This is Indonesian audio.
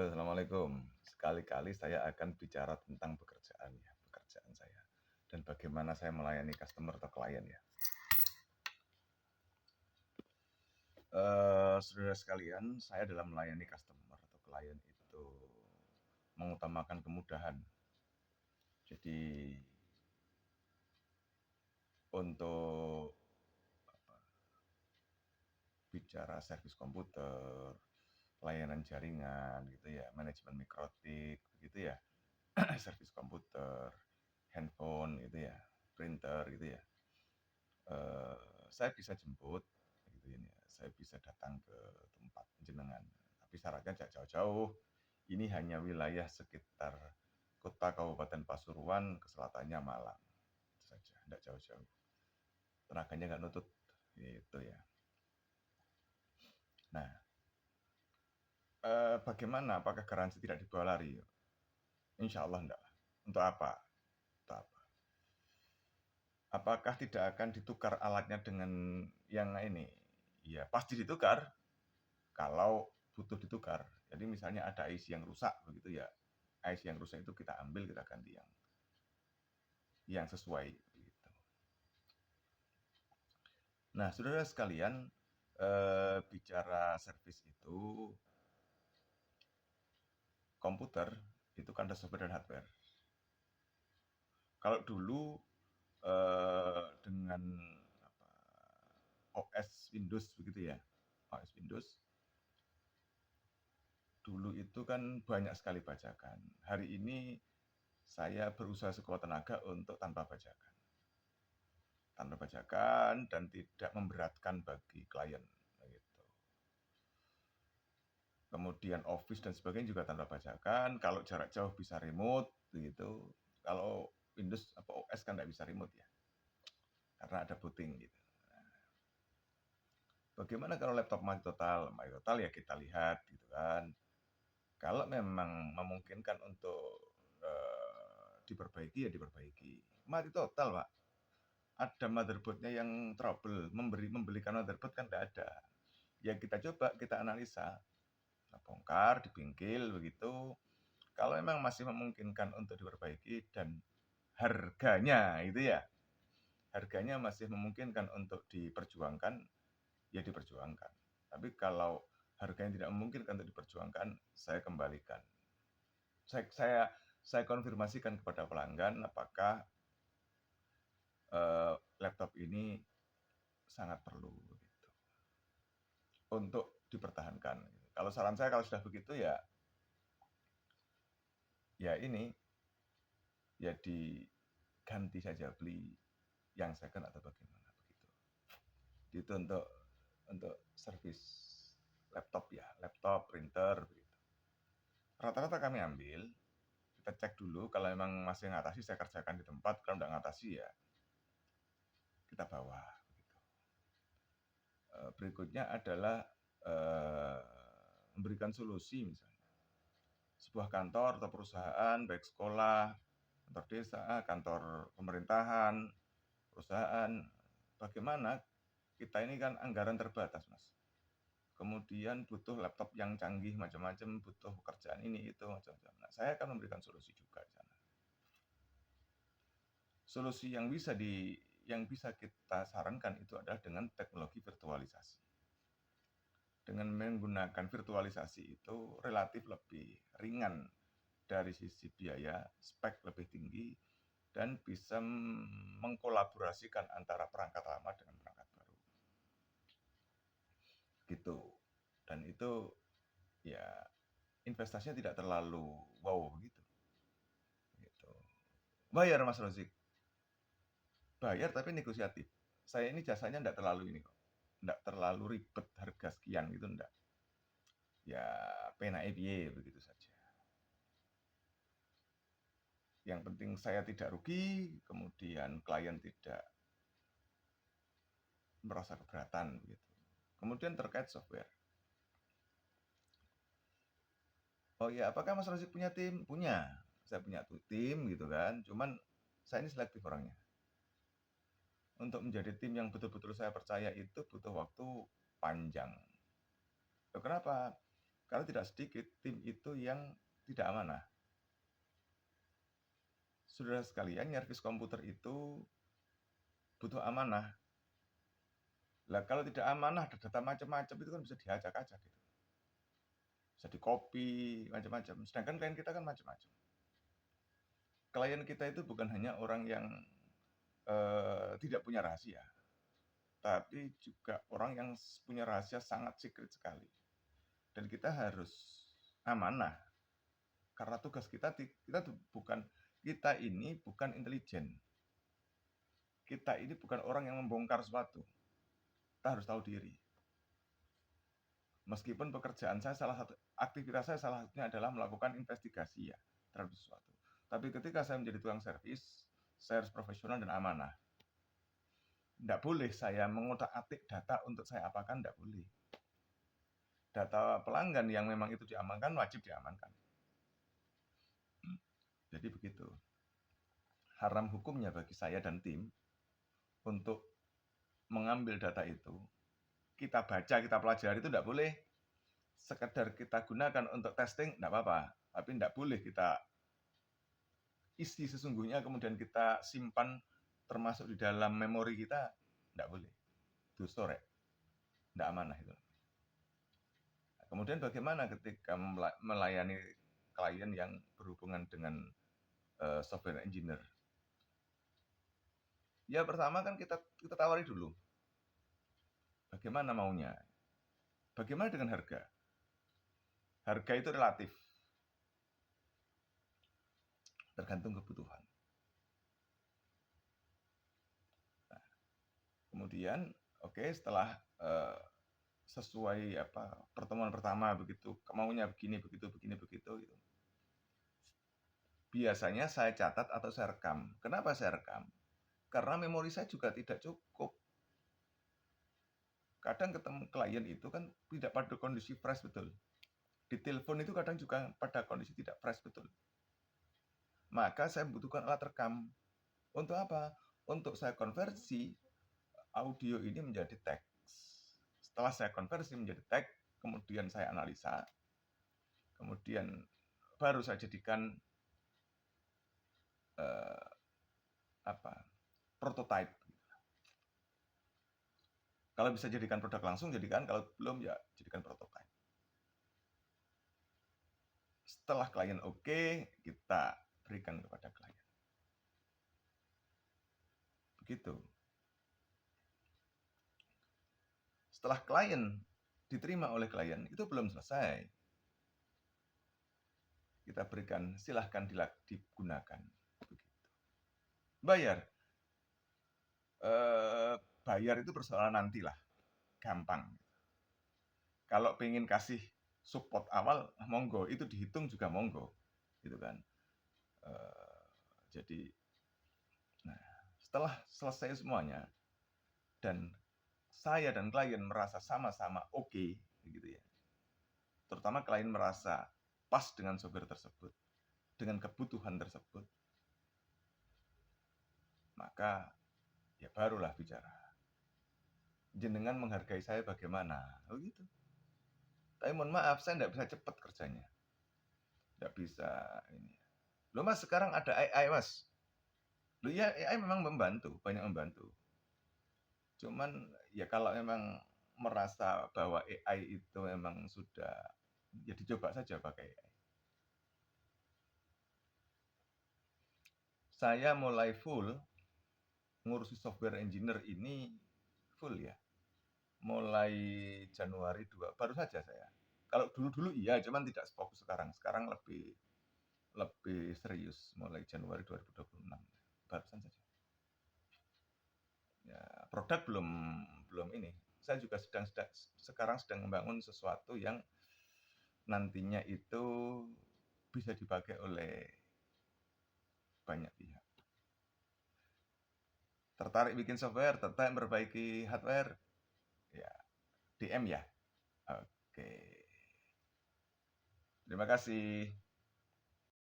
Halo, assalamualaikum. Sekali-kali saya akan bicara tentang pekerjaan ya, pekerjaan saya dan bagaimana saya melayani customer atau klien ya. Saudara sekalian, saya dalam melayani customer atau klien itu mengutamakan kemudahan. Jadi untuk bicara servis komputer, layanan jaringan gitu ya, manajemen mikrotik gitu ya, servis komputer, handphone gitu ya, printer gitu ya. Saya bisa jemput gitu ini ya, saya bisa datang ke tempat jenengan. Tapi syaratnya jangan jauh-jauh. Ini hanya wilayah sekitar kota Kabupaten Pasuruan, ke selatannya Malang. Itu saja, tidak jauh-jauh. Tenaganya nggak nutut, gitu ya. Nah, bagaimana? Apakah garansi tidak dibawa lari? Insya Allah enggak. Untuk apa? Untuk apa? Apakah tidak akan ditukar alatnya dengan yang ini? Ya pasti ditukar kalau butuh ditukar. Jadi misalnya ada IC yang rusak begitu ya, IC yang rusak itu kita ambil, kita ganti yang sesuai gitu. Nah, saudara sekalian, bicara servis itu, komputer itu kan ada software dan hardware. Kalau dulu dengan OS Windows begitu ya, OS Windows dulu itu kan banyak sekali bajakan. Hari ini saya berusaha sekuat tenaga untuk tanpa bajakan. Tanpa bajakan dan tidak memberatkan bagi klien. Gitu. Kemudian Office dan sebagainya juga tanpa bajakan. Kalau jarak jauh bisa remote, gitu. Kalau Windows apa OS kan tidak bisa remote ya, karena ada booting gitu. Bagaimana kalau laptop mati total? Mati total ya kita lihat gitu kan. Kalau memang memungkinkan untuk diperbaiki ya diperbaiki. Mati total, Pak. Ada motherboardnya yang trouble, membelikan motherboard kan tidak ada. Ya kita coba, kita analisa, kita bongkar di bengkel begitu. Kalau memang masih memungkinkan untuk diperbaiki dan harganya itu ya, harganya masih memungkinkan untuk diperjuangkan, ya diperjuangkan. Tapi kalau harganya tidak memungkinkan untuk diperjuangkan, saya kembalikan. Saya konfirmasikan kepada pelanggan apakah laptop ini sangat perlu gitu, untuk dipertahankan. Kalau saran saya kalau sudah begitu ya ini ya diganti saja, beli yang second atau bagaimana begitu. Itu untuk servis laptop ya, laptop, printer begitu. Rata-rata kami ambil, kita cek dulu kalau memang masih ngatasi saya kerjakan di tempat, kalau tidak ngatasi ya kita bawa begitu. Berikutnya adalah memberikan solusi, misalnya sebuah kantor atau perusahaan, baik sekolah, kantor desa, kantor pemerintahan, perusahaan, bagaimana kita ini kan anggaran terbatas, Mas. Kemudian butuh laptop yang canggih macam-macam, butuh pekerjaan ini itu macam-macam. Nah, saya akan memberikan solusi juga di sana. Solusi yang bisa kita sarankan itu adalah dengan teknologi virtualisasi. Dengan menggunakan virtualisasi itu relatif lebih ringan dari sisi biaya, spek lebih tinggi, dan bisa mengkolaborasikan antara perangkat lama dengan perangkat baru. Gitu. Dan itu ya investasinya tidak terlalu wow gitu. Bayar, Mas Rozik. Bayar tapi negosiatif. Saya ini jasanya tidak terlalu ini kok. Tidak terlalu ribet harga sekian gitu, enggak. Ya penae piye begitu saja. Yang penting saya tidak rugi, kemudian klien tidak merasa keberatan begitu. Kemudian terkait software. Oh ya, apakah Mas Rozik punya tim? Punya. Saya punya tim gitu kan. Cuman saya ini selektif orangnya. Untuk menjadi tim yang betul-betul saya percaya itu butuh waktu panjang. Loh, kenapa? Karena tidak sedikit tim itu yang tidak amanah. Saudara sekalian, nyervis komputer itu butuh amanah. Lah kalau tidak amanah, data macam-macam itu kan bisa diacak-acak gitu. Bisa di-copy, macam-macam. Sedangkan klien kita kan macam-macam. Klien kita itu bukan hanya orang yang tidak punya rahasia, tapi juga orang yang punya rahasia sangat secret sekali. Dan kita harus amanah. Karena tugas kita ini bukan intelijen. Kita ini bukan orang yang membongkar sesuatu. Kita harus tahu diri. Meskipun pekerjaan saya aktivitas saya salah satunya adalah melakukan investigasi ya terhadap sesuatu. Tapi ketika saya menjadi tukang servis, saya harus profesional dan amanah. Tidak boleh saya mengotak-atik data untuk saya apakan, tidak boleh. Data pelanggan yang memang itu diamankan, wajib diamankan. Jadi begitu. Haram hukumnya bagi saya dan tim untuk mengambil data itu, kita baca, kita pelajari itu tidak boleh. Sekedar kita gunakan untuk testing, tidak apa-apa. Tapi tidak boleh kita isi sesungguhnya kemudian kita simpan termasuk di dalam memori kita, tidak boleh. Itu store, tidak amanah itu. Kemudian bagaimana ketika melayani klien yang berhubungan dengan software engineer? Ya pertama kan kita tawari dulu. Bagaimana maunya? Bagaimana dengan harga? Harga itu relatif. Tergantung kebutuhan. Nah, kemudian setelah sesuai pertemuan pertama begitu, maunya begini, begitu. Biasanya saya catat atau saya rekam. Kenapa saya rekam? Karena memori saya juga tidak cukup. Kadang ketemu klien itu kan tidak pada kondisi fresh betul. Di telepon itu kadang juga pada kondisi tidak fresh betul. Maka saya membutuhkan alat rekam. Untuk apa? Untuk saya konversi audio ini menjadi teks. Setelah saya konversi menjadi teks, kemudian saya analisa, kemudian baru saya jadikan prototype. Kalau bisa jadikan produk langsung, jadikan. Kalau belum, ya jadikan prototype. Setelah klien oke, kita berikan kepada klien. Begitu. Setelah klien diterima oleh klien, itu belum selesai. Kita berikan, silahkan digunakan. Begitu. Bayar. Bayar itu persoalan nantilah. Gampang. Kalau pengen kasih support awal, monggo. Itu dihitung juga monggo. Gitu kan. Jadi, setelah selesai semuanya, dan saya dan klien merasa sama-sama oke, gitu ya. Terutama klien merasa pas dengan software tersebut, dengan kebutuhan tersebut, maka ya barulah bicara. Jenengan menghargai saya bagaimana? Oh gitu. Tapi mohon maaf, saya tidak bisa cepat kerjanya. Tidak bisa ini. Loh mas, sekarang ada AI mas. Loh ya, AI memang membantu, banyak membantu. Cuman ya kalau memang merasa bahwa AI itu memang sudah, ya dicoba saja pakai AI. Saya mulai full ngurusi software engineer ini full ya. Mulai Januari 2, baru saja saya. Kalau dulu-dulu iya, cuman tidak sefokus sekarang. Sekarang lebih serius mulai Januari 2026. Barusan saja. Ya, produk belum ini. Saya juga sekarang sedang membangun sesuatu yang nantinya itu bisa dipakai oleh banyak pihak. Tertarik bikin software, tertarik memperbaiki hardware, ya DM ya. Oke. Terima kasih.